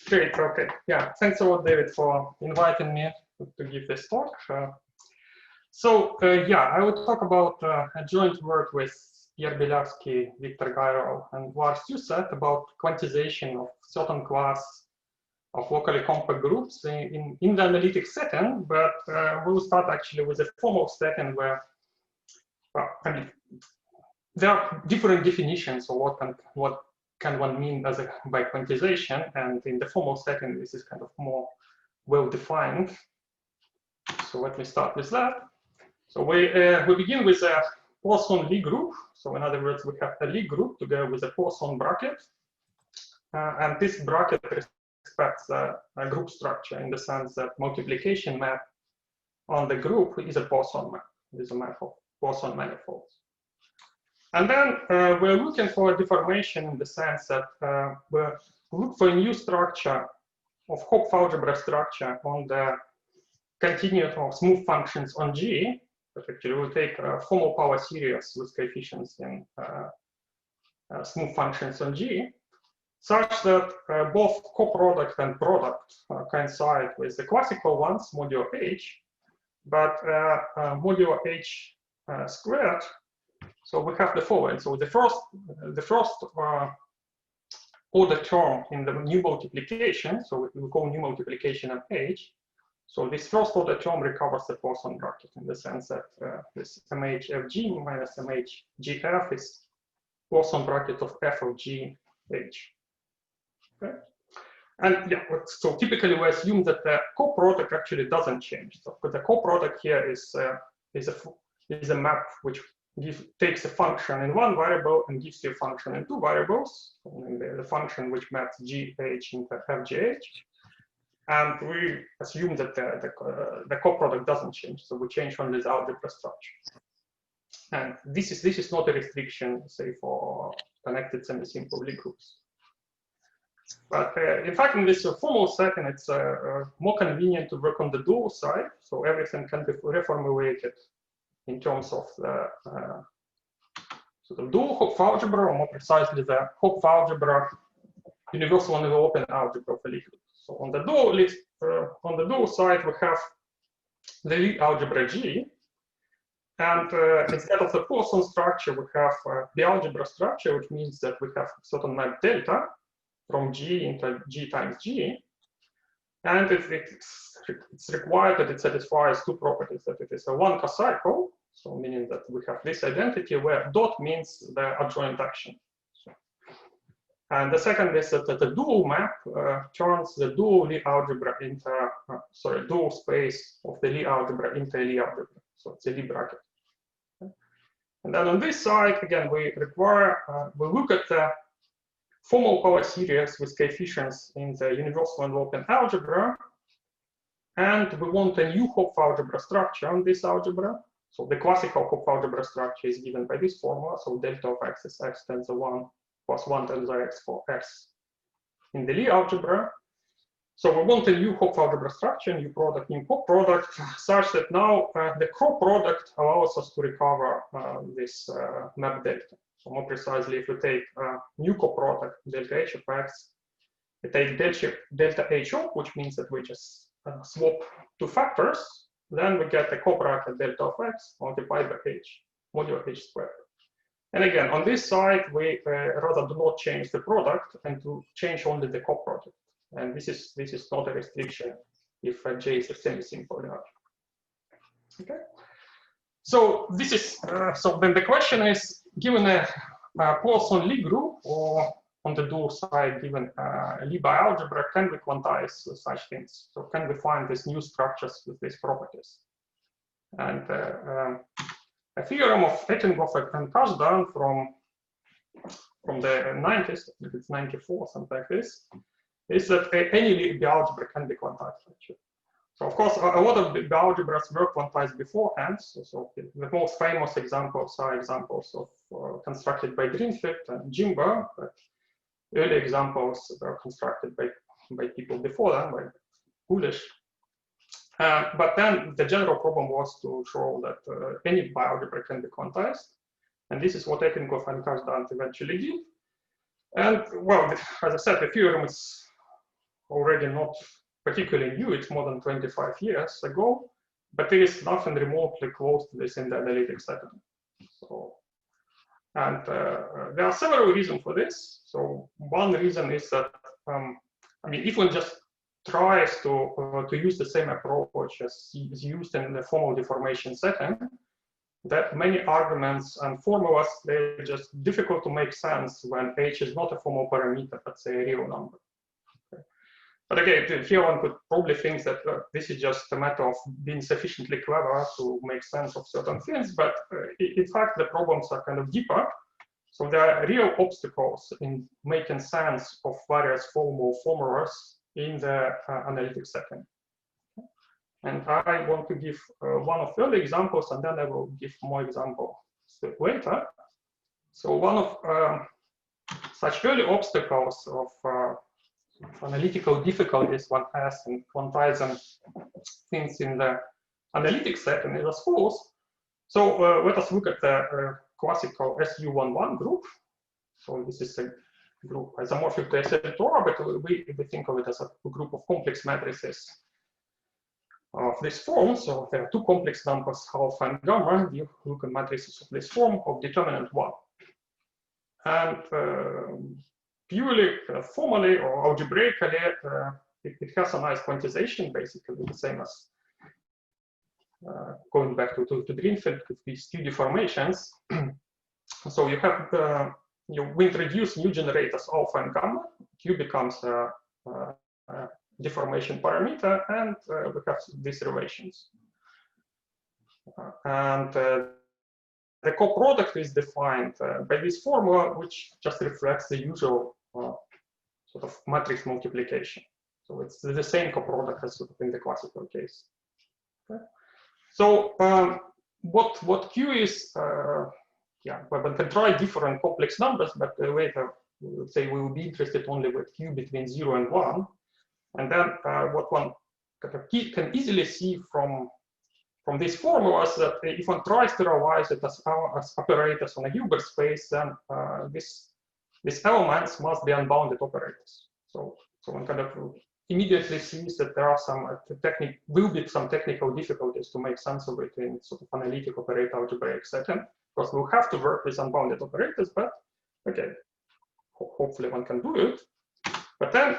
Great, okay. Yeah, thanks a lot, David, for inviting me to give this talk. Yeah, I would talk about a joint work with Pierre Bieliavsky, Gayral, and Lars Tuset about quantization of certain class of locally compact groups in the analytic setting, but we'll start actually with a formal setting where, well, I mean, there are different definitions of what can one mean by quantization, and in the formal setting, this is kind of more well-defined. So let me start with that. So we begin with a Poisson Lie group. So in other words, we have a Lie group together with a Poisson bracket, and this bracket respects a group structure in the sense that multiplication map on the group is a Poisson map. It is a map of Poisson manifolds. And then we're looking for a deformation in the sense that we look for a new structure of Hopf algebra structure on the continuum of smooth functions on G. But actually, we'll take a formal power series with coefficients in smooth functions on G, such that both coproduct and product coincide with the classical ones, modulo H, but modulo H squared. So we have the following. So the first order term in the new multiplication, so we call new multiplication of H. So this first order term recovers the Poisson bracket in the sense that this MHFG minus MHGF is Poisson bracket of f of G H. Okay. And yeah, so typically we assume that the coproduct actually doesn't change. So the coproduct here is a map which takes a function in one variable and gives you a function in two variables, and the function which maps GH into FGH. And we assume that the coproduct doesn't change, so we change only the algebra structure. And this is not a restriction, say, for connected semi-simple Lie groups. But in fact, in this formal setting, it's more convenient to work on the dual side, so everything can be reformulated in terms of the sort of dual Hopf algebra, or more precisely the Hopf algebra universal and open algebra of a Lie group. So on the dual side, we have the Lie algebra G, and instead of the Poisson structure, we have the algebra structure, which means that we have certain map delta from G into G times G, and it's required that it satisfies two properties: that it is a one cocycle, so meaning that we have this identity where dot means the adjoint action. And the second is that the dual map turns the dual Lie algebra into, dual space of the Lie algebra into a Lie algebra. So it's a Lie bracket. Okay. And then on this side, again, we look at the formal power series with coefficients in the universal and open algebra. And we want a new Hopf algebra structure on this algebra. So the classical Hopf algebra structure is given by this formula. So delta of x is x tensor 1 plus 1 tensor x for x in the Lie algebra. So we want a new Hopf algebra structure, new product, new coproduct, such that now the coproduct allows us to recover this map delta. So more precisely, if we take new coproduct, delta h of x, we take delta h of, which means that we just swap two factors, then we get a cobracket delta of x multiplied by h, modulo h squared. And again, on this side, we rather do not change the product and to change only the coproduct. And this is not a restriction if J is a semi-simple algebra. Okay. So this is so then the question is, given a Poisson Lie group, or on the dual side, given a Lie bialgebra, can we quantize such things? So can we find these new structures with these properties? And a theorem of Etingof and Kazhdan from the 90s, I think it's 94, something like this, is that any Lie bialgebra can be quantized, actually. So of course, a lot of bialgebras were quantized beforehand. So the most famous examples are examples of constructed by Greenfield and Jimbo, but early examples were constructed by people before them, by Kulish. But then the general problem was to show that any bialgebra can be quantized. And this is what Etingof and Kazhdan eventually did. And well, as I said, the theorem is already not particularly new. It's more than 25 years ago, but there is nothing remotely close to this in the analytic setting. So, and there are several reasons for this. So one reason is that, I mean, if one just tries to use the same approach as is used in the formal deformation setting, that many arguments and formulas, they're just difficult to make sense when h is not a formal parameter, but say a real number. Okay. But again, here one could probably think that this is just a matter of being sufficiently clever to make sense of certain things, but in fact, the problems are kind of deeper. So there are real obstacles in making sense of various formulas in the analytic setting. And I want to give one of the early examples, and then I will give more examples later. So one of such early obstacles of analytical difficulties one has in quantizing things in the analytic setting is as follows. So let us look at the classical SU11 group. So this is a group isomorphic to SL2, but we think of it as a group of complex matrices of this form. So there are two complex numbers, alpha and gamma. You look at matrices of this form of determinant 1. And purely formally or algebraically, it has a nice quantization, basically the same as going back to Greenfield with these two deformations. So you have you introduce new generators alpha and gamma. Q becomes a deformation parameter, and we have these relations. And the co-product is defined by this formula, which just reflects the usual sort of matrix multiplication. So it's the same co-product as sort of in the classical case. Okay. So what Q is, yeah, one can try different complex numbers, but later we'll say we will be interested only with Q between 0 and 1. And then what one can easily see from these formulas that if one tries to realize it as operators on a Hilbert space, then these elements must be unbounded operators. So one kind of immediately sees that there are some will be some technical difficulties to make sense of it in sort of analytic operator algebraic setting, because we'll have to work with unbounded operators, but okay, hopefully one can do it. But then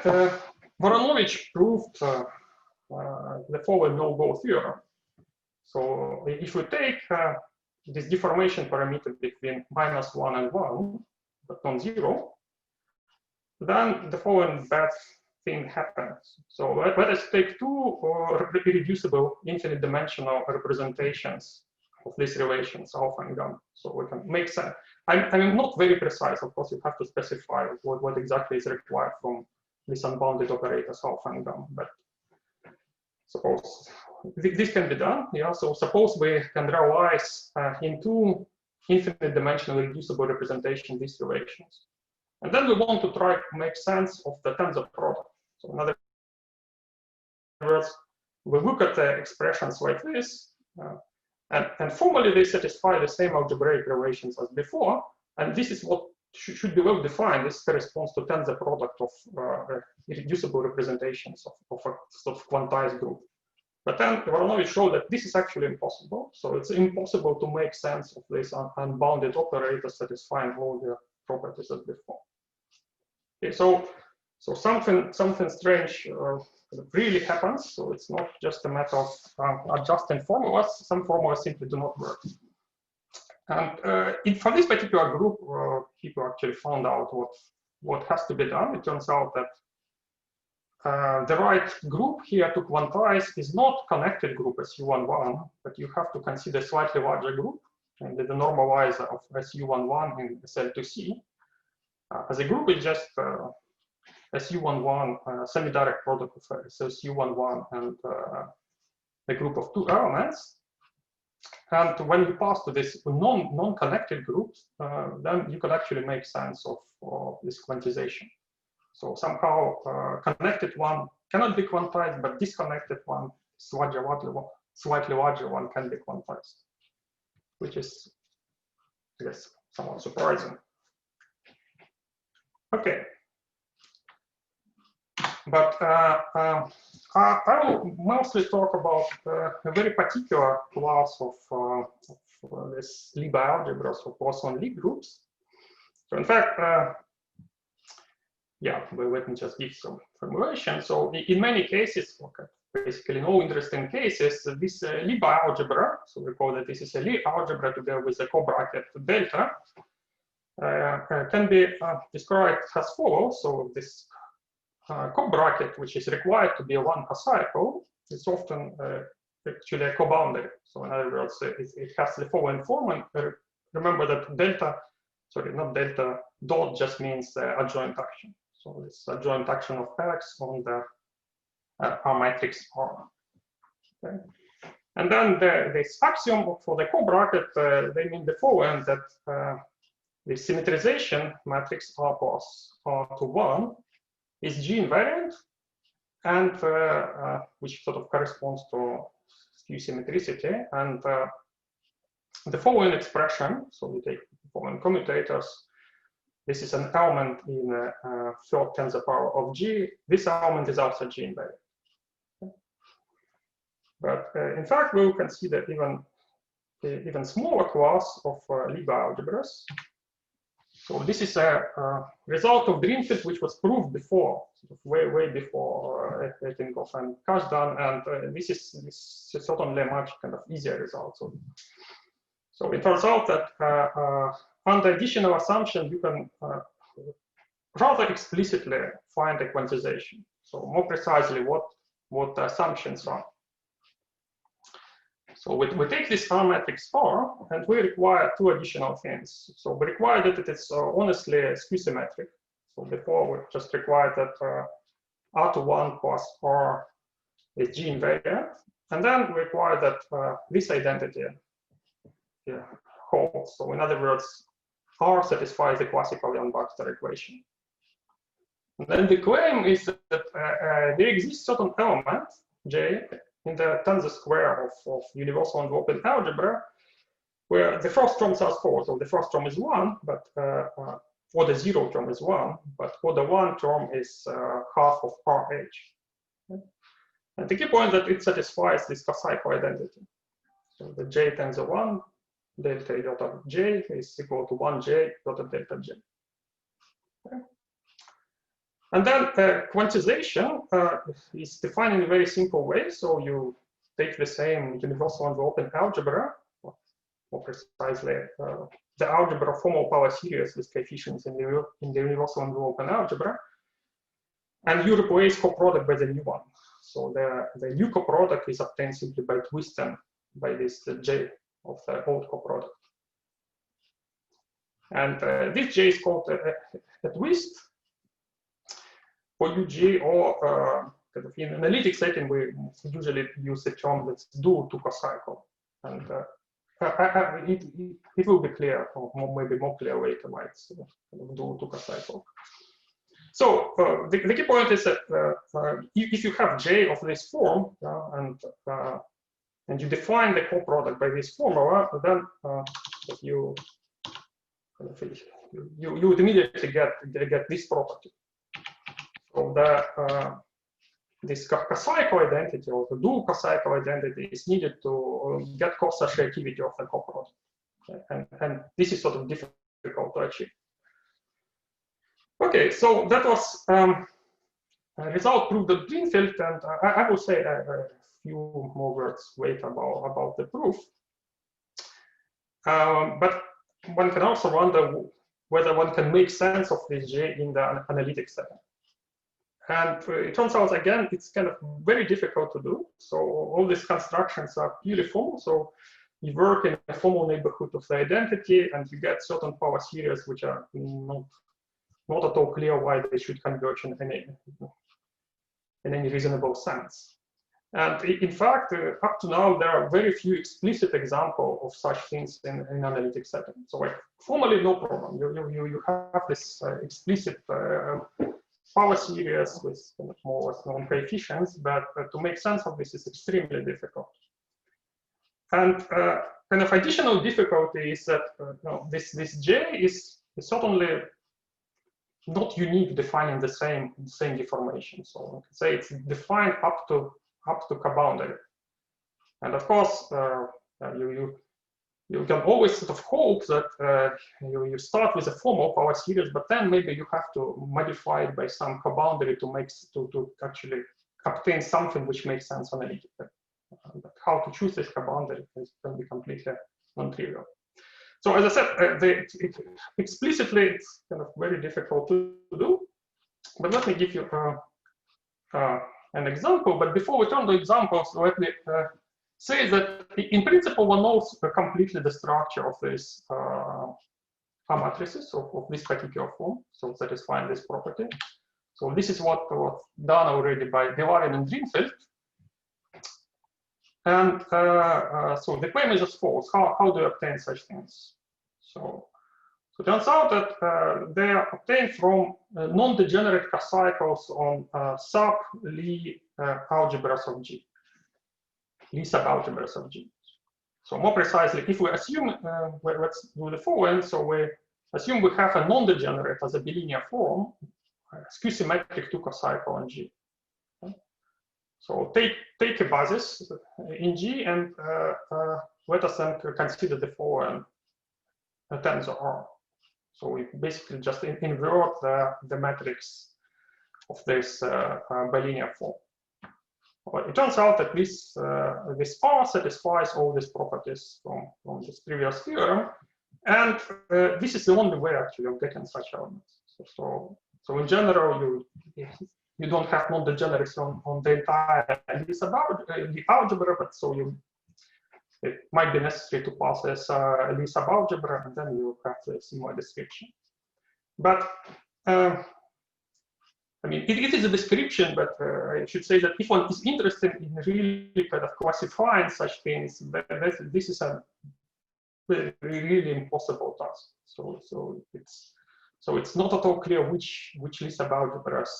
Voronovich proved the following no-go theorem. So if we take this deformation parameter between -1 and 1, but non-zero, then the following bad thing happens. So let us take two irreducible infinite dimensional representations of these relations, alpha and gamma. So we can make sense. I'm not very precise, of course, you have to specify what exactly is required from these unbounded operators, alpha and gamma, but suppose this can be done. Yeah, so suppose we can realize in two infinite dimensional reducible representation these relations. And then we want to try to make sense of the tensor product. So in other words, we look at the expressions like this, and formally they satisfy the same algebraic relations as before, and this is what should be well defined. This corresponds to tensor product of irreducible representations of a sort of quantized group. But then Voronovich showed that this is actually impossible. So it's impossible to make sense of this unbounded operator satisfying all the properties as before. Okay, so something strange really happens. So it's not just a matter of adjusting formulas. Some formulas simply do not work. And for this particular group, people actually found out what has to be done. It turns out that the right group here to quantize is not connected group SU11, but you have to consider slightly larger group, and the normalizer of SU11 in SL2C. As a group, it's just SU11 semidirect product of SU11 and a group of two elements. And when you pass to this non-connected groups, then you could actually make sense of this quantization. So somehow connected one cannot be quantized, but disconnected one, slightly larger one can be quantized, which is, I guess, somewhat surprising. Okay. But I will mostly talk about a very particular class of this Libra algebras or Poisson Lie groups. So in fact, yeah, well, let me just give some formulation. So in many cases, okay, basically no interesting cases, this Libra algebra, so we call that this is a Lie algebra together with a co-bracket delta, can be described as follows. So this co-bracket, which is required to be a one cocycle, is often actually a co-boundary. So in other words, it has the following form. And remember that delta, sorry, not delta, dot just means adjoint action. So it's adjoint action of x on the R matrix R. Okay. And then this axiom for the co-bracket, they mean the following, that the symmetrization matrix R plus R to 1 is G invariant, and which sort of corresponds to skew symmetricity. And the following expression, so we take the following commutators. This is an element in third tensor power of G. This element is also G invariant. Okay. But in fact, we will consider even smaller class of Libra algebras. So this is a result of Greenfield, which was proved before, sort of way before Etingof and Kazhdan, and this is certainly a much kind of easier result. So it turns out that under additional assumption, you can rather explicitly find a quantization. So more precisely, what the assumptions are. So we take this R matrix R, and we require two additional things. So we require that it is honestly skew symmetric. So before we just required that R to 1 plus R is G invariant. And then we require that this identity holds. So in other words, R satisfies the classical Young-Baxter equation. And then the claim is that there exists certain element, J, in the tensor square of universal and open algebra, where the first terms are 4. So the first term is 1, but or the 0 term is 1, but for the 1 term is half of RH. Okay. And the key point that it satisfies this cocycle identity. So the J tensor 1, delta dot of J is equal to 1J dot of delta J. Okay. And then quantization is defined in a very simple way. So you take the same universal and open algebra, or more precisely, the algebra formal power series with coefficients in the universal and open algebra, and you replace coproduct by the new one. So the new coproduct is obtained simply by twisting by this J of the old coproduct. And this J is called a twist for UG, or kind of in analytic setting, we usually use a term that's due to cocycle. And it will be clear, or maybe more clear later, why it's kind of due to cocycle. So the key point is that if you have J of this form, and you define the coproduct by this formula, then you would immediately get this property. So this cocycle identity, or the dual cocycle identity, is needed to get co-associativity of the coproduct. Okay? And this is sort of difficult to achieve. Okay, so that was a result proved at Greenfield, and I will say a few more words later about the proof. But one can also wonder whether one can make sense of this J in the analytic setting. And it turns out, again, it's kind of very difficult to do. So all these constructions are purely formal. So you work in a formal neighborhood of the identity, and you get certain power series which are not at all clear why they should converge in any reasonable sense. And in fact, up to now, there are very few explicit examples of such things in analytic setting. So like formally, no problem. You have this explicit power series with kind of more or less known coefficients, but to make sense of this is extremely difficult. And kind of additional difficulty is that this J is certainly not unique defining the same deformation. So we can say it's defined up to co-boundary. And of course, you can always sort of hope that you start with a form of our series, but then maybe you have to modify it by some co-boundary to actually obtain something which makes sense analytically. But how to choose this co-boundary can be completely non-trivial. So as I said, explicitly it's kind of very difficult to do. But let me give you an example. But before we turn to examples, let me say that in principle one knows completely the structure of this matrices of this particular form, so satisfying this property. So this is what was done already by Gayral and Greenfield. And so the claim is as follows. How do you obtain such things? So it turns out that they are obtained from non-degenerate cocycles on sub-Lie algebras of G. Lie subalgebras of G. So more precisely, if we assume, let's do the following. So we assume we have a non-degenerate as a bilinear form, skew-symmetric 2 cocycle on G. So take a basis in G and let us then consider the following tensor R. So we basically just invert the matrix of this bilinear form. Well, it turns out that this R satisfies all these properties from this previous theorem, and this is the only way actually of getting such elements. So in general, you don't have non-degeneracy on the entire list about the algebra, but it might be necessary to pass this list of algebra, and then you have a similar description. But I mean, it is a description, but I should say that if one is interested in really kind of classifying such things, this is a really impossible task. So it's not at all clear which list of algebras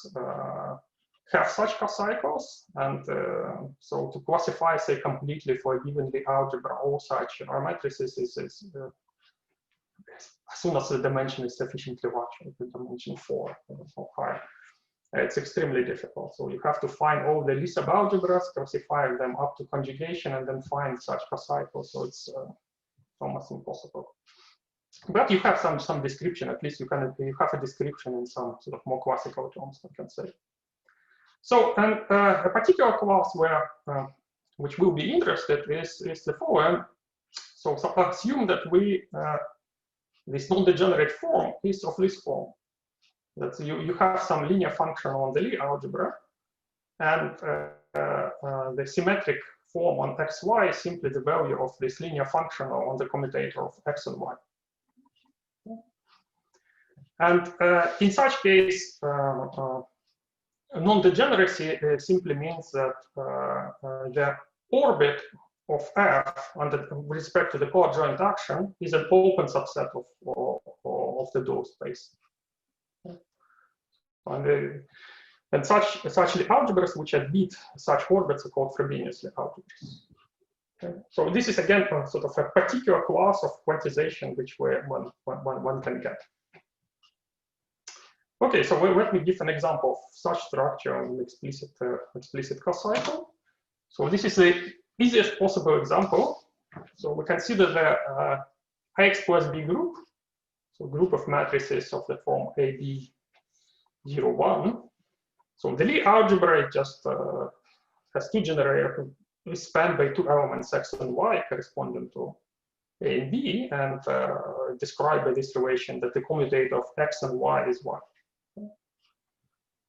have such cocycles, and so to classify, say, completely for a given the algebra all such matrices is as soon as the dimension is sufficiently large, like the dimension 4 or higher. It's extremely difficult. So you have to find all the list of algebras, classify them up to conjugation, and then find such cocycles. So it's almost impossible. But you have some description. At least you have a description in some sort of more classical terms, I can say. So and a particular class which will be interested is the following. So assume that this non-degenerate form is of this form. That you have some linear function on the Lie algebra, and the symmetric form on xy is simply the value of this linear function on the commutator of x and y. And in such case, non-degeneracy simply means that the orbit of F with respect to the coadjoint action is an open subset of the dual space. And such the algebras which admit such orbits are called Frobenius algebras. Okay. So this is again sort of a particular class of quantization which one can get. Okay, so let me give an example of such structure on an explicit cocycle. So this is the easiest possible example. So we consider the ax+b group, so group of matrices of the form AB 0, 1. So the Lie algebra just has two generators spanned by two elements x and y corresponding to A and B, and described by this relation that the commutator of x and y is 1.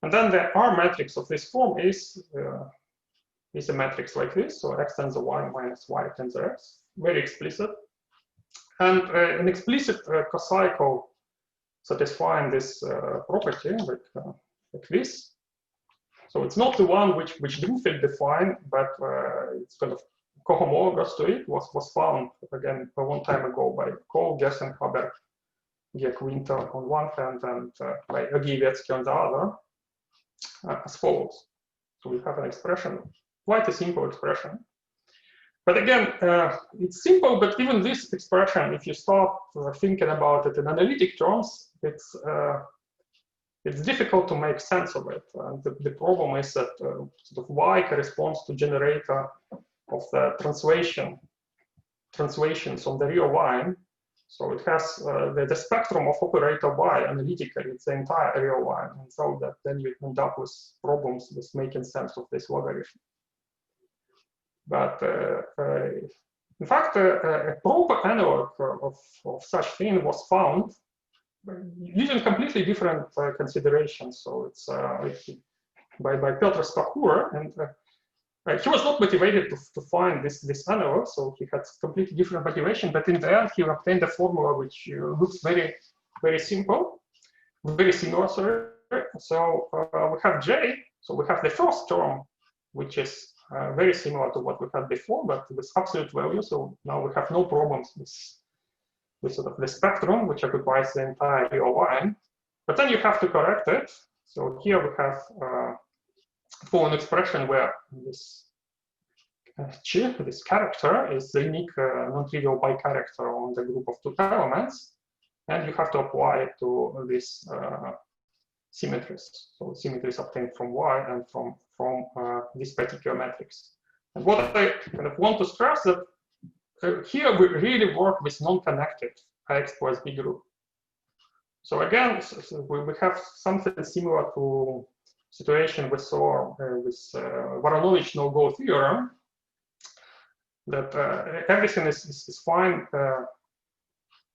And then the R matrix of this form is a matrix like this, so x tensor y minus y tensor x, very explicit. And an explicit cocycle satisfying this property like this. So it's not the one which Greenfield defined, but it's kind of cohomologous to it. Was found again a long time ago by Kohl, Gessenhaber, Georg Winter on one hand, and by Bieliavsky on the other, as follows. So we have an expression, quite a simple expression. But again, it's simple, but even this expression, if you start thinking about it in analytic terms, it's it's difficult to make sense of it. And the problem is that sort of y corresponds to generator of the translations on the real line. So it has the spectrum of operator y analytically, it's the entire real line. And so that then you end up with problems with making sense of this logarithm. But in fact, a proper analog of such thing was found using completely different considerations. So it's by Piotr Stachour, and he was not motivated to find this analog, so he had completely different motivation. But in the end, he obtained a formula which looks very, very simple, very similar. Sorry. So we have J. So we have the first term, which is very similar to what we had before, but with absolute value. So now we have no problems with sort of the spectrum, which occupies the entire real line. But then you have to correct it. So here we have for an expression where this this character is the unique non-trivial bicharacter on the group of two elements, and you have to apply it to this symmetries. So symmetries obtained from Y and from this particular matrix. And what I kind of want to stress that here we really work with non-connected ax plus b group. So again, we have something similar to situation we saw with Voronovich no-go theorem, that everything is fine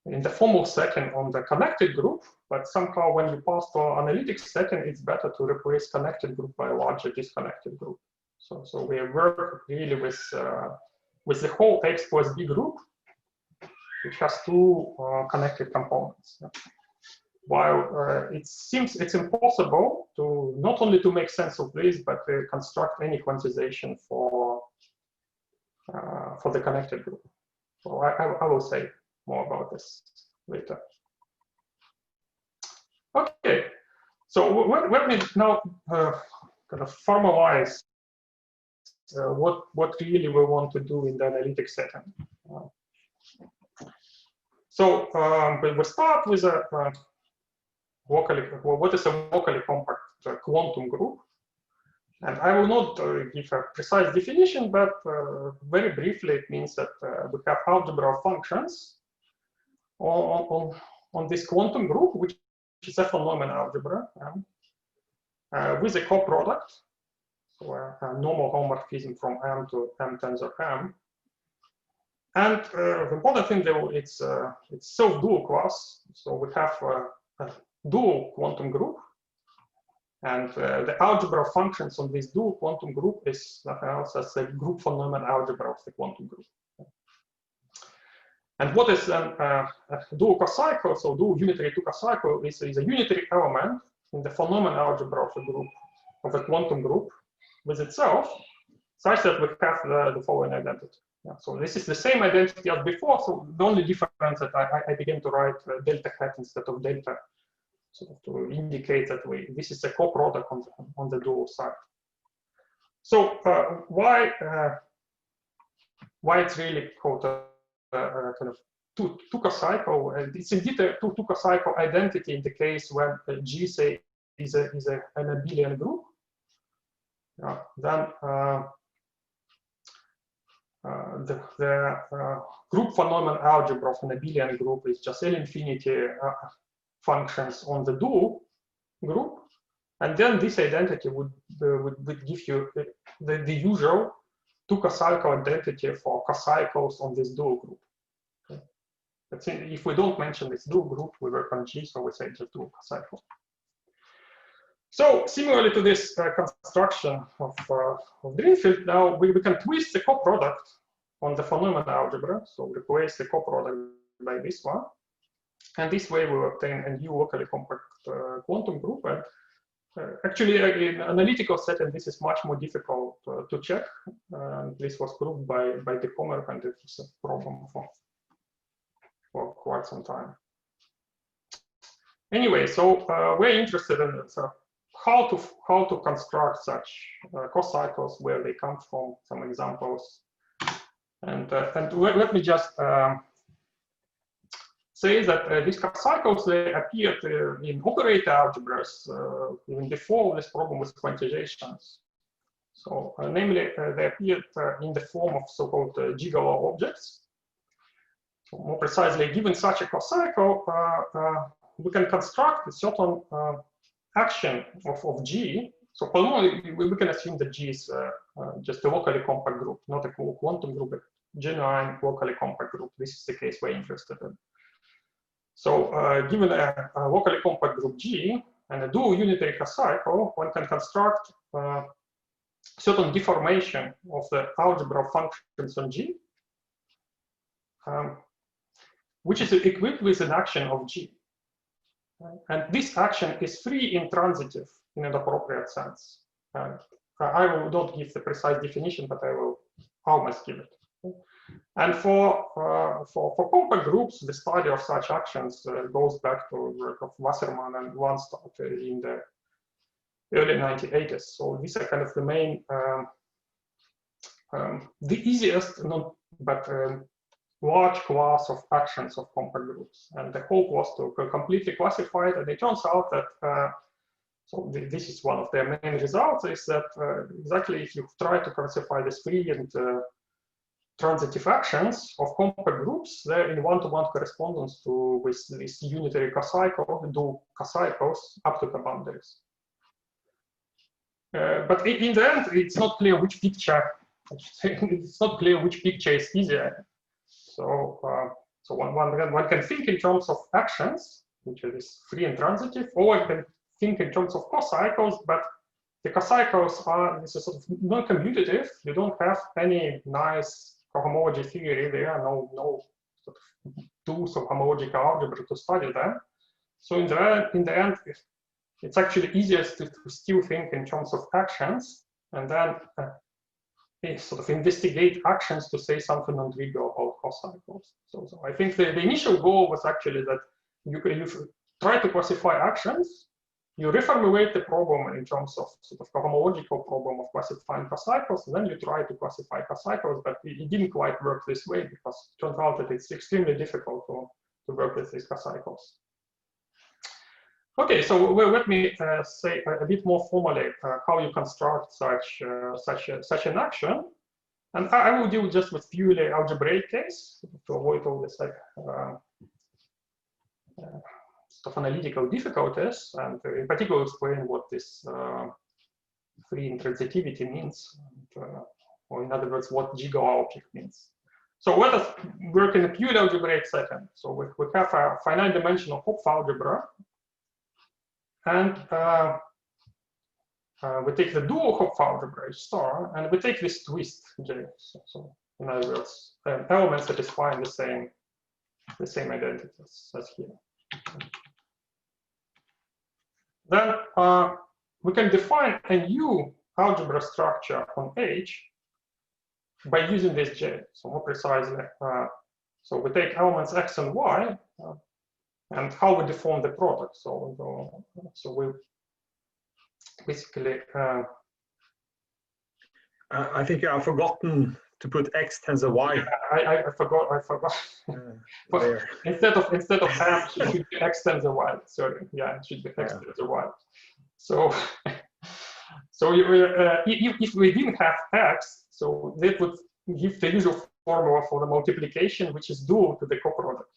in the formal setting on the connected group, but somehow when you pass to analytic setting, it's better to replace connected group by a larger disconnected group. So we work really with the whole ax plus b group, which has two connected components. While it seems it's impossible to not only to make sense of this, but to construct any quantization for the connected group. So I will say more about this later. Okay, so let me now kind of formalize what really we want to do in the analytic setting. So we start with a what is a locally compact quantum group. And I will not give a precise definition, but very briefly, it means that we have algebra functions on this quantum group, which is a von Neumann algebra, with a coproduct, so a normal homomorphism from M to M tensor M. And the important thing, though, it's self-dual class. So we have a dual quantum group. And the algebra functions on this dual quantum group is nothing else as a group von Neumann algebra of the quantum group. And what is then a dual cocycle? So dual unitary two cocycle is a unitary element in the von Neumann algebra of a group, of a quantum group with itself, such that we have the following identity. Yeah, so this is the same identity as before. So the only difference that I began to write delta hat instead of delta, so to indicate that this is a coproduct on the dual side. So why it's really called a kind of two cocycle? It's indeed a two cocycle identity in the case when G say is an abelian group. Then the group von Neumann algebra of an abelian group is just L infinity functions on the dual group, and then this identity would give you the usual two cocycle identity for cocycles on this dual group. Okay. But if we don't mention this dual group, we work on G, so we say just dual cocycle. So similarly to this construction of Greenfield, now we can twist the coproduct on the von Neumann algebra. So replace the coproduct by this one. And this way we obtain a new locally compact quantum group. And actually, in analytical setting, this is much more difficult to check. This was proved by De Kommer, and it was a problem for quite some time. Anyway, so we're interested in how to construct such cocycles, where they come from, some examples. And let me just say that these cocycles, they appeared in operator algebras even before this problem with quantizations. So namely, they appeared in the form of so-called gigolo objects. So more precisely, given such a cocycle, we can construct a certain action of G. So normally, we can assume that G is just a locally compact group, not a quantum group, but genuine locally compact group. This is the case we're interested in. So given a locally compact group G and a dual unitary cocycle, one can construct certain deformation of the algebra functions on G, which is equipped with an action of G. And this action is free intransitive in an appropriate sense. I will not give the precise definition, but I will almost give it. And for compact groups, the study of such actions goes back to work of Wasserman and Landstadt in the early 1980s. So these are kind of the main, the easiest, but large class of actions of compact groups. And the hope was to completely classify it. And it turns out that, so this is one of their main results, is that exactly if you try to classify the free and transitive actions of compact groups, they're in one-to-one correspondence to with this unitary cocycle, dual cocycles up to the boundaries. But in the end, it's not clear which picture. It's not clear which picture is easier. So, so one can think in terms of actions, which is free and transitive, or one can think in terms of cocycles, but the cocycles are this is sort of non-commutative. You don't have any nice homology theory there, no sort of tools of homological algebra to study them. So in the end, it's actually easiest to still think in terms of actions, and then sort of investigate actions to say something non-trivial about cocycles. So I think the initial goal was actually that you try to classify actions, you reformulate the problem in terms of sort of cohomological problem of classifying cocycles, and then you try to classify cocycles, but it didn't quite work this way because it turns out that it's extremely difficult to work with these cocycles. Okay, so let me say a bit more formally how you construct such an action, and I will deal just with purely algebraic case to avoid all this of analytical difficulties, and in particular explain what this free intransitivity means, and, or in other words, what gigolo object means. So let us work in a purely algebraic setting. So we have a finite dimensional Hopf algebra, and we take the dual Hopf algebra H star, and we take this twist J. So in other words, elements satisfying the same identities as here. Then we can define a new algebra structure on H by using this J. So more precisely, so we take elements X and Y, and how we deform the product. So we basically. I think you have forgotten to put X tensor Y. I forgot. instead of M, it should be X tensor Y. Sorry, yeah, it should be X tensor Y. So, if we didn't have X, so that would give the usual formula for the multiplication, which is dual to the coproduct.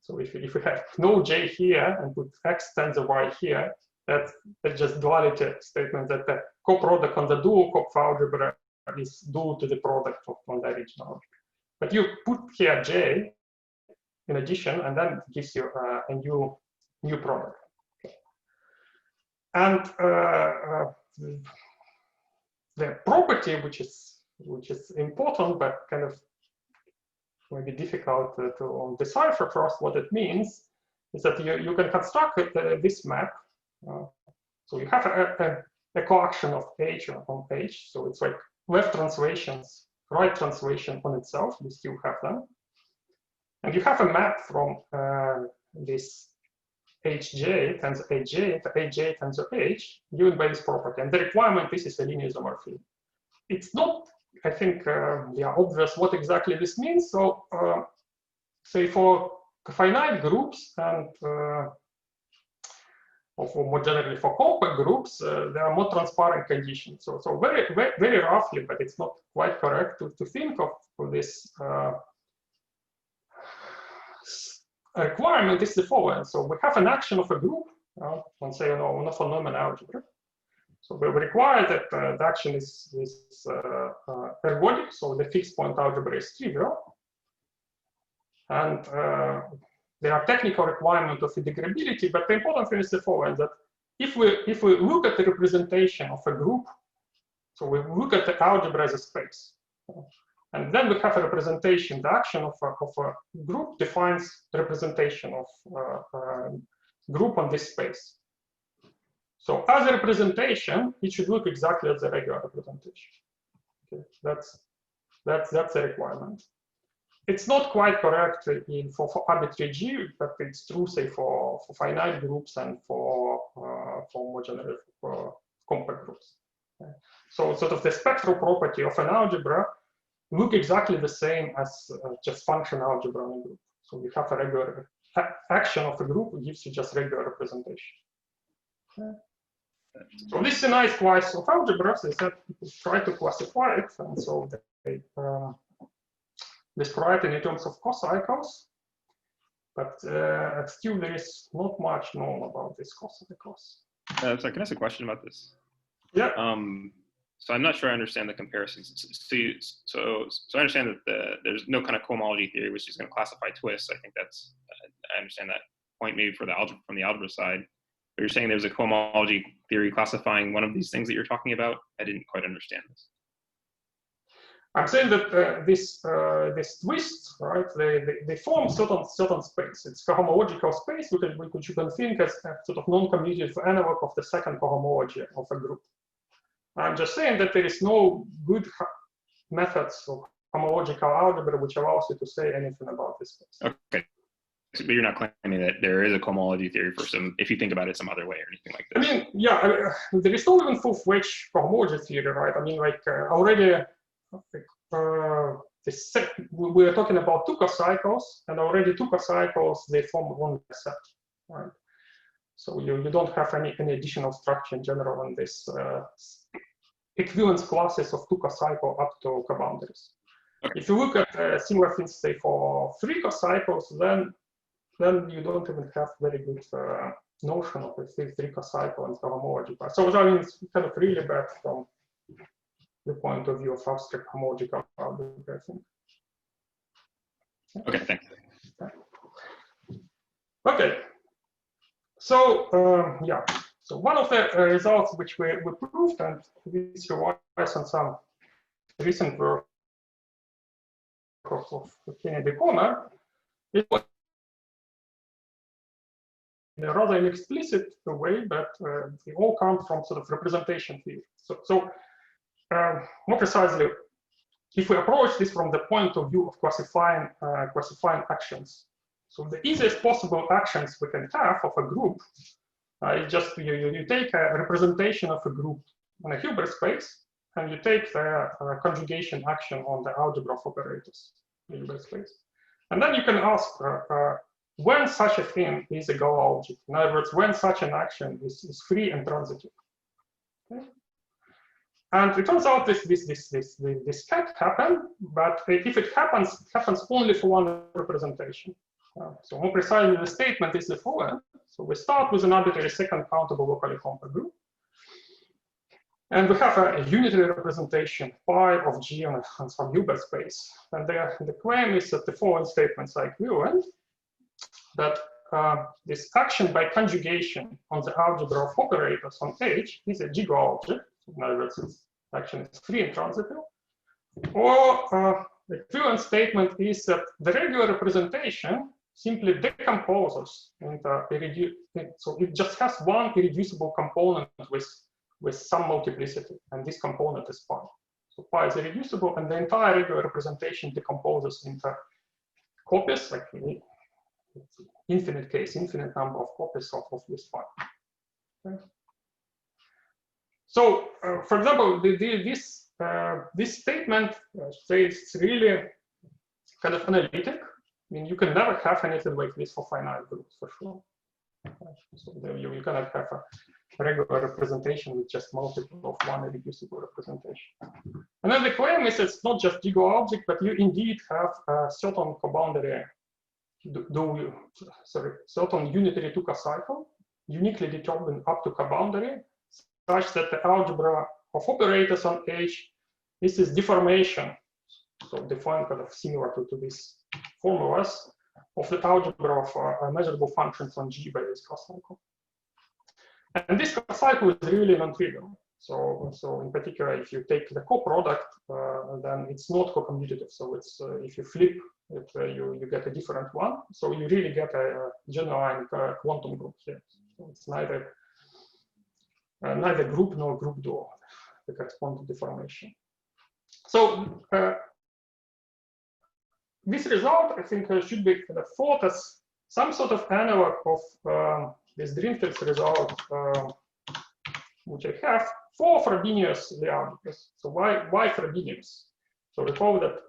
So if we have no J here and put X tensor Y here, that's just duality statement that the coproduct on the dual Hopf algebra is dual to the product on the original algebra. But you put here J in addition, and then it gives you a new product. Okay. And the property which is important but kind of maybe difficult to decipher first what it means is that you can construct this map. So you have a collection of H on H. So it's like left translations, right translation on itself. We still have them. And you have a map from this Hj tensor Aj to Aj tensor H given by this property. And the requirement is a linear isomorphism. It's not, I think, obvious what exactly this means. So say for finite groups and or more generally for compact groups, there are more transparent conditions. So very roughly, but it's not quite correct to think of this requirement is the following. So we have an action of a group, let's say on a for Neumann algebra. So we require that the action is ergodic, so the fixed point algebra is trivial. And there are technical requirements of integrability, but the important thing is the following, that if we look at the representation of a group, so we look at the algebra as a space, and then we have a representation, the action of a group defines the representation of a group on this space. So as a representation, it should look exactly as a regular representation. Okay, that's a requirement. It's not quite correct for arbitrary G, but it's true, say, for finite groups and for more generally for compact groups. Okay. So sort of the spectral property of an algebra look exactly the same as just function algebra in a group. So you have a regular action of a group, it gives you just regular representation. Okay. So this is a nice class of algebras is that people try to classify it, and so they describe it in terms of cocycles, but still there is not much known about this cocycles. So can I ask a question about this? Yeah. So I'm not sure I understand the comparisons. So I understand that there's no kind of cohomology theory which is going to classify twists. I think that's I understand that point maybe for the algebra from the algebra side. But you're saying there's a cohomology theory classifying one of these things that you're talking about? I didn't quite understand this. I'm saying that this twists, right? They form certain space. It's cohomological space, which you can think as a sort of non-commutative analog of the second cohomology of a group. I'm just saying that there is no good methods of homological algebra which allows you to say anything about this space. Okay. But you're not claiming that there is a cohomology theory for some, if you think about it some other way or anything like this. I mean, yeah, there is no even full-fledged cohomology theory, right? I mean, like already, we are talking about two cocycles, and already two cocycles, they form one set, right? So you don't have any additional structure in general on this equivalence classes of two cocycle up to coboundaries. Okay. If you look at similar things, say for three cocycles, then you don't even have very good notion of a three cocycle and cohomology. So I mean, it's kind of really bad from the point of view of abstract homological algebra, I think. Okay, thanks. Okay. So yeah, so one of the results which we proved, and this relies on some recent work of Kenny DeConner, it was in a rather inexplicit way, but they all come from sort of representation theory. So more precisely, if we approach this from the point of view of classifying actions, so the easiest possible actions we can have of a group is just you take a representation of a group on a Hilbert space, and you take the conjugation action on the algebra of operators in Hilbert space. And then you can ask when such a thing is a Gauss object. In other words, when such an action is free and transitive. Okay? And it turns out this can't happen, but if it happens, it happens only for one representation. So more precisely, the statement is the following. So we start with an arbitrary second countable locally compact group. And we have a unitary representation pi of G on some Hilbert space. And the claim is that the following statements are equivalent, that this action by conjugation on the algebra of operators on H is a G object. In other words, its action is free and transitive. Or the equivalent statement is that the regular representation simply decomposes into so it just has one irreducible component with some multiplicity, and this component is pi. So pi is irreducible, and the entire regular representation decomposes into copies, like infinite number of copies of this pi. Okay. So, for example, this statement says it's really kind of analytic. mean, you can never have anything like this for finite groups, for sure. So you cannot have a regular representation with just multiple of one irreducible representation. And then the claim is it's not just Gigo object, but you indeed have a certain coboundary, certain unitary two cocycle, uniquely determined up to coboundary, such that the algebra of operators on H is this deformation, so defined kind of similar to these formulas of the algebra of measurable functions on G by this cocycle. And this cocycle is really non-trivial. So in particular, if you take the co-product, then it's not co-commutative. So it's if you flip it, you get a different one. So you really get a genuine quantum group here. So it's neither group nor group duo, the corresponding deformation. So this result, I think, should be kind of thought as some sort of analog of this Drinfield's result, which I have for Frobenius Lie algebras. So why Frobenius? So recall that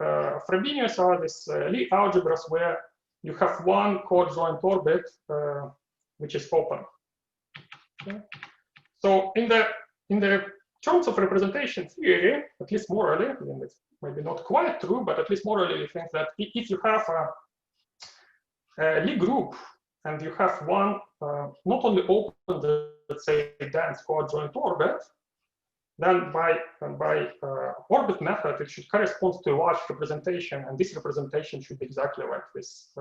Frobenius are these Lie algebras where you have one coadjoint orbit which is open. Okay. So in the terms of representation theory, at least morally, I mean, it's maybe not quite true, but at least morally, you think that if you have a Lie group and you have one not only open the, let's say, dense coadjoint orbit, then by orbit method, it should correspond to a large representation, and this representation should be exactly like this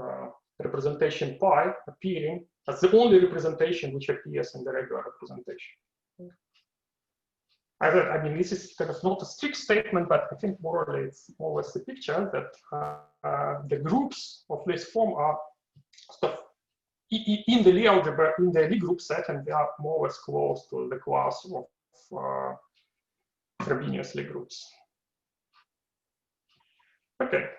representation pi appearing as the only representation which appears in the regular representation. I mean, this is kind of not a strict statement, but I think morally it's more or less the picture that the groups of this form are sort of in the Lie algebra, in the Lie group set, and they are more or less close to the class of Frobenius Lie groups. Okay.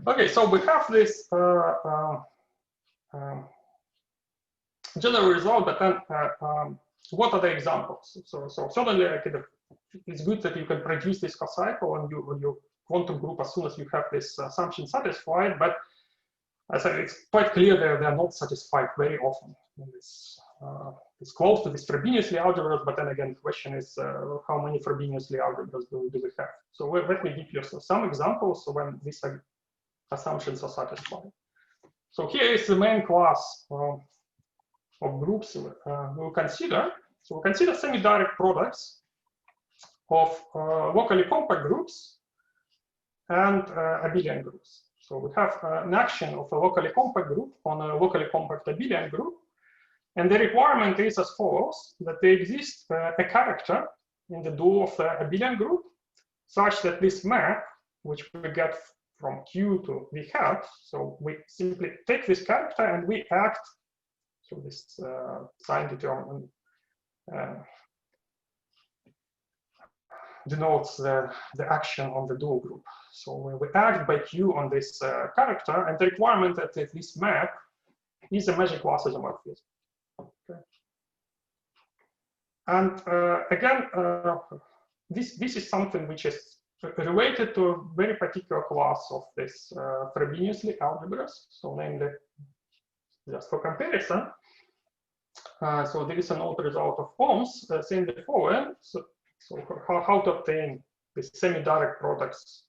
Okay, so we have this general result, but then what are the examples? So certainly, it's good that you can produce this cocycle and your quantum group as soon as you have this assumption satisfied, but as I said, it's quite clear that they are not satisfied very often. It's close to these Frobenius Lie algebras, but then again, the question is how many Frobenius Lie algebras do we have? So let me give you some examples when these assumptions are satisfied. So here is the main class of groups we'll consider. So we'll consider semi-direct products of locally compact groups and abelian groups. So we have an action of a locally compact group on a locally compact abelian group. And the requirement is as follows, that there exists a character in the dual of the abelian group such that this map, which we get from Q to V hat, so we simply take this character and we act, so this sign determinant denotes the action on the dual group. So we act by Q on this character, and the requirement that this map is a magic class isomorphism. Okay. And again, this is something which is related to a very particular class of this Frobenius Lie algebras. So namely, just for comparison, so there is an old result of Ohm's saying the following. So how to obtain these semi-direct products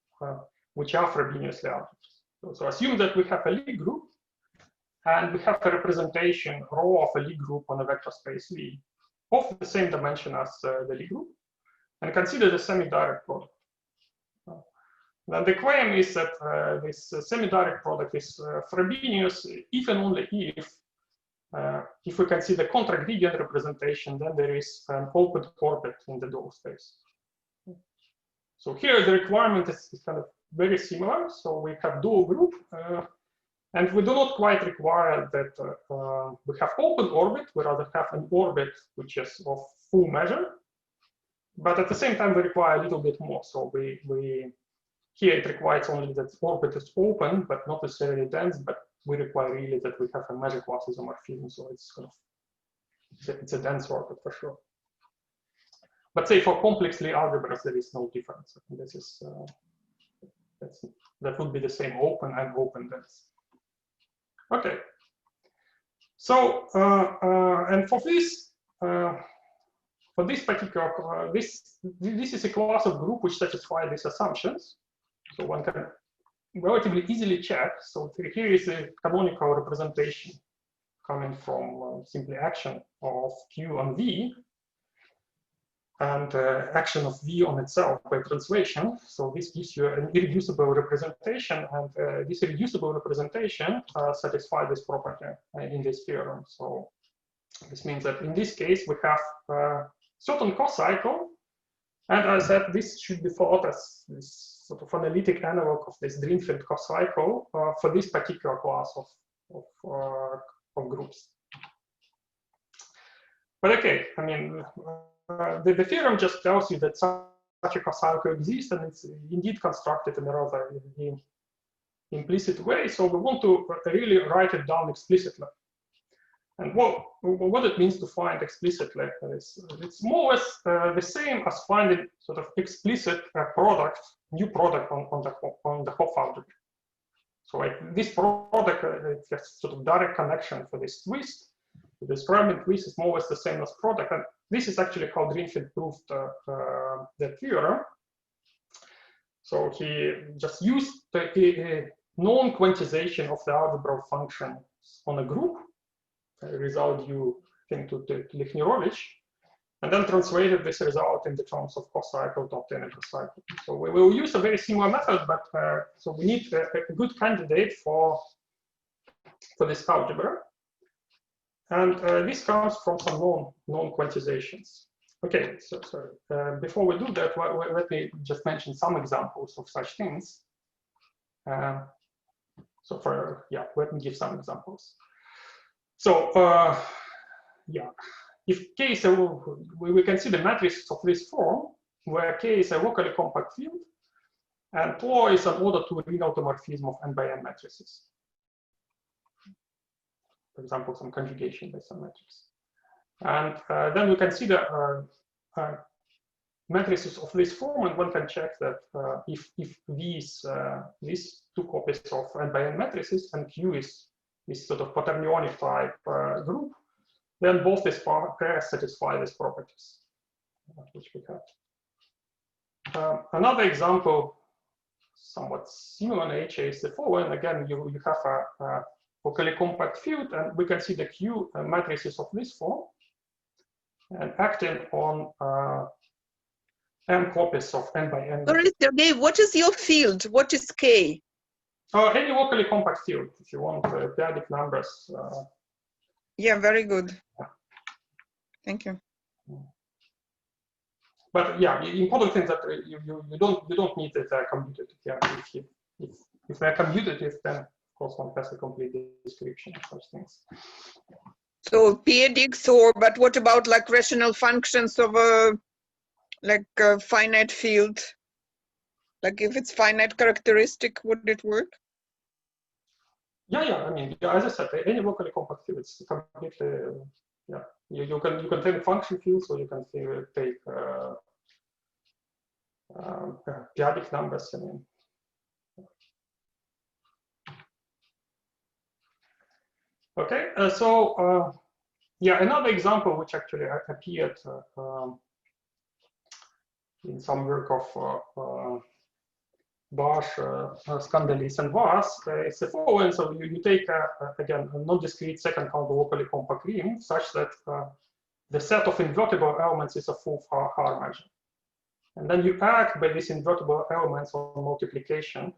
which are Frobenius Lie algebras. So assume that we have a Lie group and we have a representation rho of a Lie group on a vector space V of the same dimension as the Lie group, and consider the semi-direct product. Then the claim is that this semi-direct product is Frobenius if and only if we consider contragradient representation, then there is an open orbit in the dual space. So here the requirement is kind of very similar. So we have dual group, and we do not quite require that we have open orbit. We rather have an orbit which is of full measure, but at the same time we require a little bit more. So here it requires only that orbit is open, but not necessarily dense, but we require really that we have a magic class isomorphism. So it's kind of, it's a dense orbit for sure. But say for complexly algebras, there is no difference. This is that would be the same open and open dense. Okay. So and for this particular this is a class of group which satisfy these assumptions. So one can relatively easily check. So here is a canonical representation coming from simply action of Q on V, and action of V on itself by translation. So this gives you an irreducible representation, and this irreducible representation satisfies this property in this theorem. So this means that in this case we have certain cocycle, and as I said, this should be thought as this sort of analytic analog of this Drinfeld cocycle for this particular class of groups. But okay, I mean, the theorem just tells you that such a cocycle exists, and it's indeed constructed in a rather implicit way. So we want to really write it down explicitly. And what it means to find explicitly is it's more or less the same as finding sort of explicit product, new product on the Hopf algebra. So like this product has sort of direct connection for this twist. The describing twist is more or less the same as product, and this is actually how Drinfeld proved the theorem. So he just used the non-quantization of the algebra function on a group, result due to Lichnerovich, and then translated this result in the terms of cocycle to obtain a cocycle. So we will use a very similar method, but so we need a good candidate for this algebra. And this comes from some non-quantizations. Okay, so before we do that, let me just mention some examples of such things. Let me give some examples. So yeah, if K is we can see the matrices of this form, where K is a locally compact field, and Tau is an order 2 ring automorphism of n by n matrices. For example, some conjugation by some matrix. And then we can see the matrices of this form, and one can check that if these two copies of n by n matrices and Q is this sort of quaternionic type group, then both these pairs satisfy these properties, which we have. Another example, somewhat similar nature, is the following. Again, you have a locally compact field, and we can see the Q matrices of this form, and acting on m copies of n by n. Sorry, Sergey, what is your field? What is K? Any locally compact field, if you want periodic numbers. Yeah, very good. Thank you. But yeah, the important thing is that you don't need it commutative. Yeah, if they're commutative, then of course one has a complete description of such things. So periodics, but what about like rational functions of a finite field? Like if it's finite characteristic, would it work? Yeah. I mean, as I said, any locally compact field is completely. Yeah, you can take function fields, or you can take periodic numbers. I mean. Okay, yeah, another example which actually appeared in some work of Baaj, Skandalis, and Lars is the following. So you take again a non-discrete second count locally compact ring such that the set of invertible elements is a full Haar measure, and then you act by these invertible elements on multiplication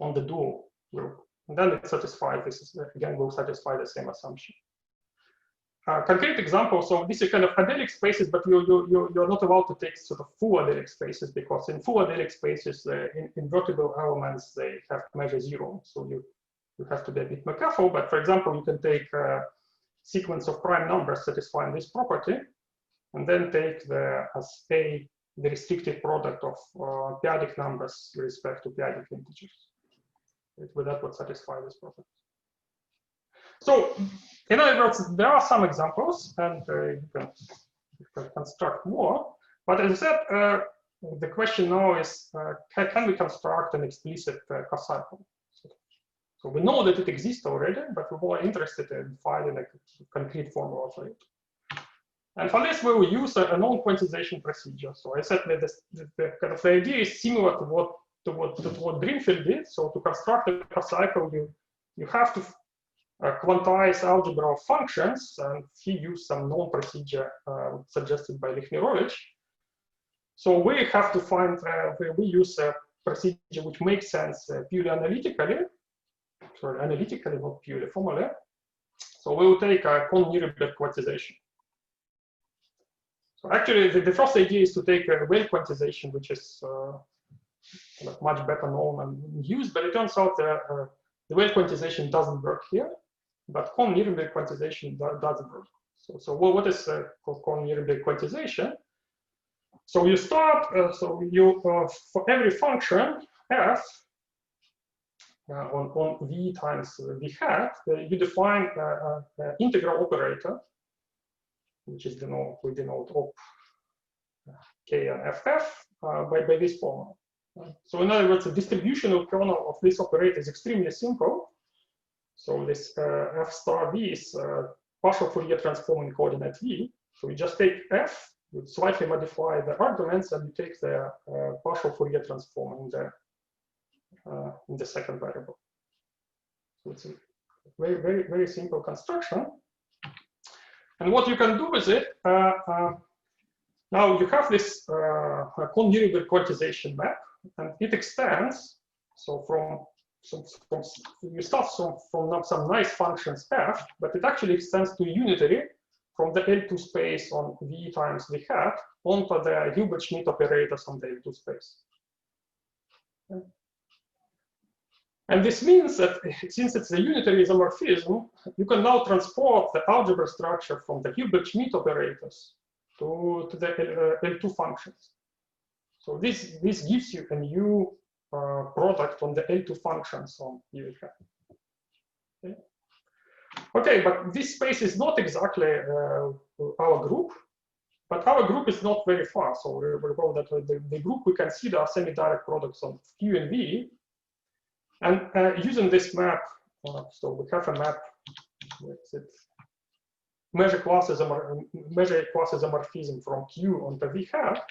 on the dual group, and then it satisfies this. Again, will satisfy the same assumption. Concrete example, so this is kind of adelic spaces, but you're not allowed to take sort of full adelic spaces, because in full adelic spaces, the invertible elements, they have measure 0. So you have to be a bit more careful. But for example, you can take a sequence of prime numbers satisfying this property, and then take as A the restricted product of periodic numbers with respect to periodic integers. With that would satisfy this property. So, in other words, there are some examples, and you can construct more. But as I said, the question now is, can we construct an explicit cocycle? So we know that it exists already, but we're more interested in finding a concrete formula for it. And for this, we will use a non-quantization procedure. So I said that the kind of the idea is similar to what Greenfield did. So to construct a cocycle, you have to quantize algebra of functions, and he used some known procedure suggested by Lichnerovich. So we have to find, we use a procedure which makes sense purely analytically, sorry, analytically, not purely formally. So we will take a Kohn-Nirenberg quantization. So actually, the first idea is to take a Weyl quantization, which is much better known and used, but it turns out the Weyl quantization doesn't work here, but Kohn-Nirenberg quantization does work. So what is called Kohn-Nirenberg quantization? So you start, for every function f on v times v hat, you define an integral operator, which is we denote op k and ff by this formula. So in other words, the distributional kernel of this operator is extremely simple. So this f star v is partial Fourier transform in coordinate v. So you just take f, you slightly modify the arguments, and you take the partial Fourier transform in the second variable. So it's a very, very, very simple construction. And what you can do with it, now you have this Kohn-Nirenberg quantization map, and it extends. So you start from some nice functions f, but it actually extends to unitary from the L2 space on v times v hat onto the Hilbert-Schmidt operators on the L2 space. Okay. And this means that since it's a unitary isomorphism, you can now transport the algebra structure from the Hilbert-Schmidt operators to the L2 functions. So this gives you a new product on the L2 functions on v hat. Okay. Okay, but this space is not exactly our group, but our group is not very far. So we recall that the group we consider are semi-direct products on Q and V. And using this map, so we have a map, measure class isomorphism from Q onto V hat.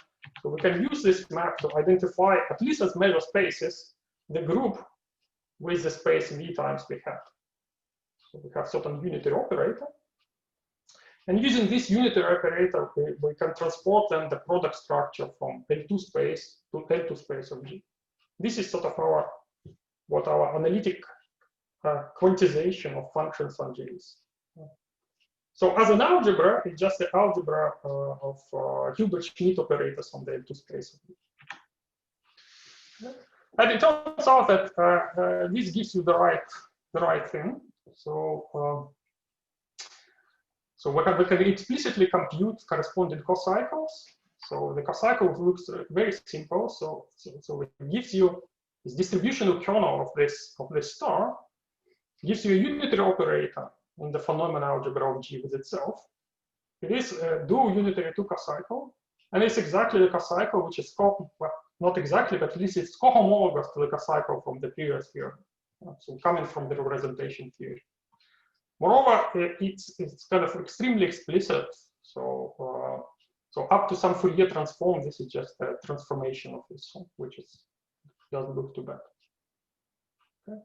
So we can use this map to identify, at least as measure spaces, the group with the space V times V hat. So we have certain unitary operator. And using this unitary operator, we can transport then the product structure from L2 space to L2 space of G. This is sort of our analytic quantization of functions on G is. So as an algebra, it's just the algebra of Hilbert-Schmidt operators on the L2 space of G. And it turns out that this gives you the right thing. So we can explicitly compute corresponding cocycles. So the cocycle looks very simple. So it gives you this distributional kernel of this star, gives you a unitary operator in the phenomenon algebra of G with itself. It is a dual unitary 2 cocycle, and it's exactly the cocycle which is well, not exactly, but at least it's cohomologous to the cocycle from the previous theorem. So coming from the representation theory. Moreover, it's kind of extremely explicit. So up to some Fourier transform, this is just a transformation of this, which doesn't look too bad. Okay.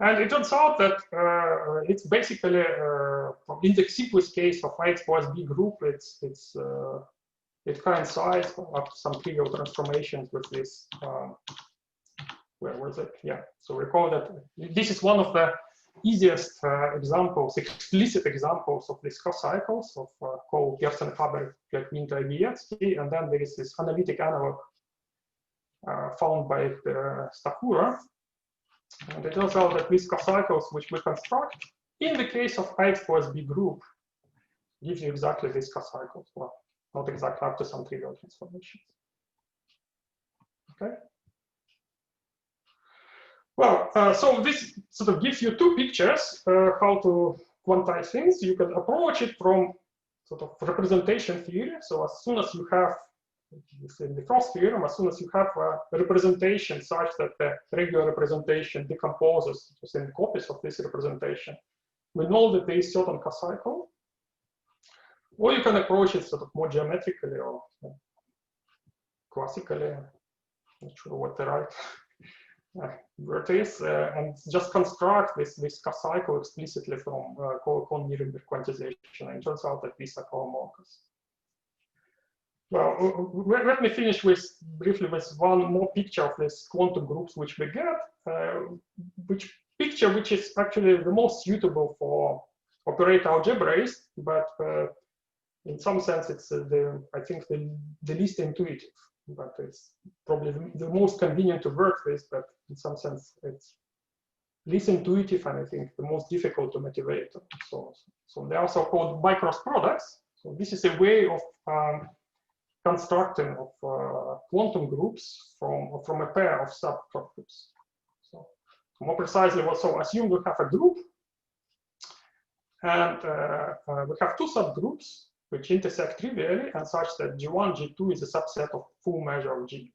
And it turns out that it's basically in the simplest case of ax+b group, it coincides up to some trivial transformations with this. Where was it? Yeah. So recall that this is one of the easiest examples, explicit examples of these cocycles of called Gerstenhaber, Bieliavsky, and then there is this analytic analog found by Stachura. And it turns out that these cocycles, which we construct in the case of ax+b group, gives you exactly these cocycles. Well, not exactly, up to some trivial transformations. Okay. Well, so this sort of gives you two pictures how to quantize things. You can approach it from sort of representation theory. So as soon as you have in the first theorem, as soon as you have a representation such that the regular representation decomposes in copies of this representation, we know that there is certain cocycle, or you can approach it sort of more geometrically or classically, not sure what the right word is, and just construct this cocycle explicitly from Kohn-Nirenberg quantization, and it turns out that these are cohomologous. Well, let me finish briefly with one more picture of these quantum groups which we get, which is actually the most suitable for operator algebras, but in some sense it's I think the least intuitive, but it's probably the most convenient to work with, but in some sense it's least intuitive and I think the most difficult to motivate. So they are also called bicross products. So this is a way of constructing of quantum groups from a pair of subgroups. So more precisely, so assume we have a group, and we have two subgroups which intersect trivially, and such that G1, G2 is a subset of full measure of G.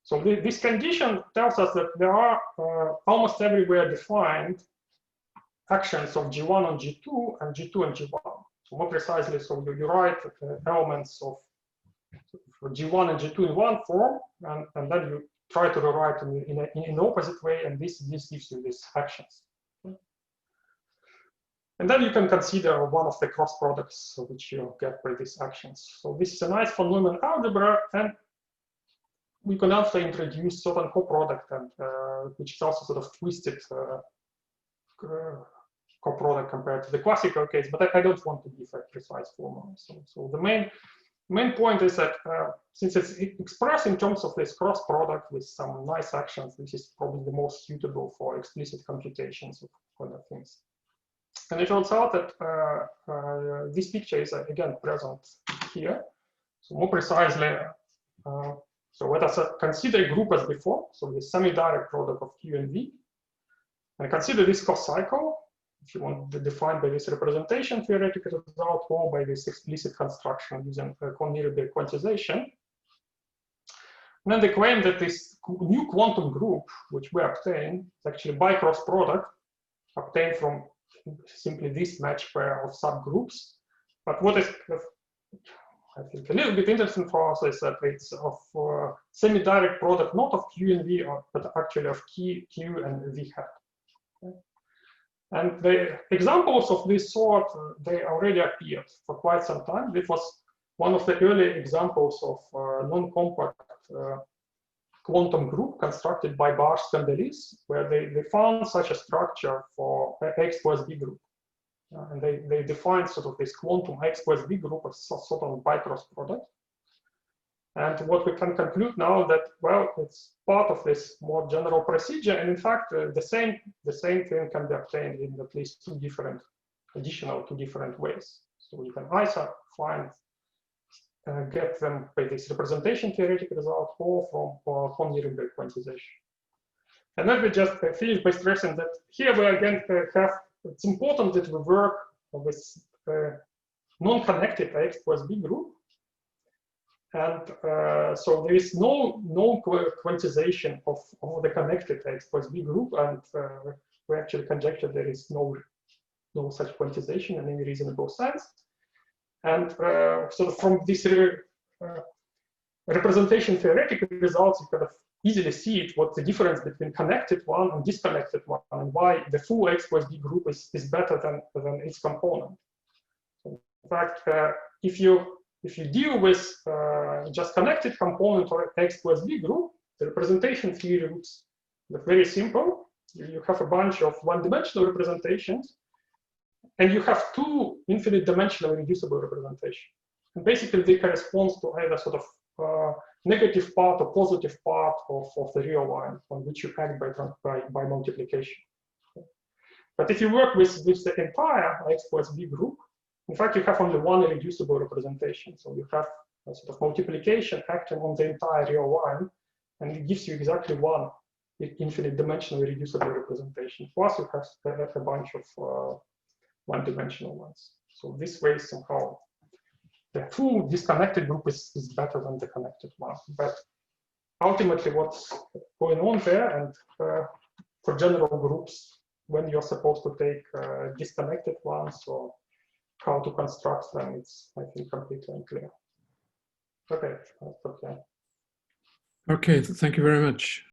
So this condition tells us that there are almost everywhere defined actions of G1 on G2 and G2 and G1. So more precisely, so you write elements of G1 and G2 in one form, and then you try to rewrite in the opposite way, and this gives you these actions. And then you can consider one of the cross products which you get by these actions. So this is a nice von Neumann algebra, and we can also introduce certain coproduct, and which is also sort of twisted coproduct compared to the classical case, but I don't want to give a precise formula. So the main point is that since it's expressed in terms of this cross product with some nice actions, this is probably the most suitable for explicit computations of other things. And it turns out that this picture is again present here. So more precisely, so let us consider a group as before. So the semidirect product of Q and V. And consider this cocycle, if you want to define by this representation theoretical result or by this explicit construction using Kohn-Nirenberg quantization. And then they claim that this new quantum group, which we obtain, is actually bicross product obtained from simply this match pair of subgroups. But what is, I think, a little bit interesting for us is that it's of semi-direct product, not of Q and V, but actually of Q and V hat. Okay. And the examples of this sort, they already appeared for quite some time. This was one of the early examples of non-compact quantum group constructed by Baaj and Skandalis, where they found such a structure for ax+b group. And they defined sort of this quantum ax+b group as sort of bicross product. And what we can conclude now that, well, it's part of this more general procedure. And in fact, the same thing can be obtained in at least two different ways. So you can either get them by this representation theoretical result or from Kohn-Nirenberg quantization. And then we just finish by stressing that here we again have, it's important that we work with non-connected ax+b group. And so there is no quantization of the connected ax+b group, and we actually conjecture there is no such quantization in any reasonable sense. And so from this representation theoretical results, you kind of easily see it, what the difference between connected one and disconnected one, and why the full ax+b group is better than its component. So in fact, if you deal with just connected component or ax+b group, the representation theory looks very simple. You have a bunch of one-dimensional representations, and you have two infinite dimensional reducible representations. And basically, they correspond to either sort of negative part or positive part of the real line on which you act by multiplication. But if you work with the entire ax+b group, in fact, you have only one irreducible representation. So you have a sort of multiplication acting on the entire real line, and it gives you exactly one infinite dimensional irreducible representation. Plus, you have a bunch of one-dimensional ones. So this way, somehow, the full disconnected group is better than the connected one. But ultimately, what's going on there, and for general groups, when you're supposed to take disconnected ones or how to construct them, it's, I think, completely unclear. Okay, that's okay. Okay, thank you very much.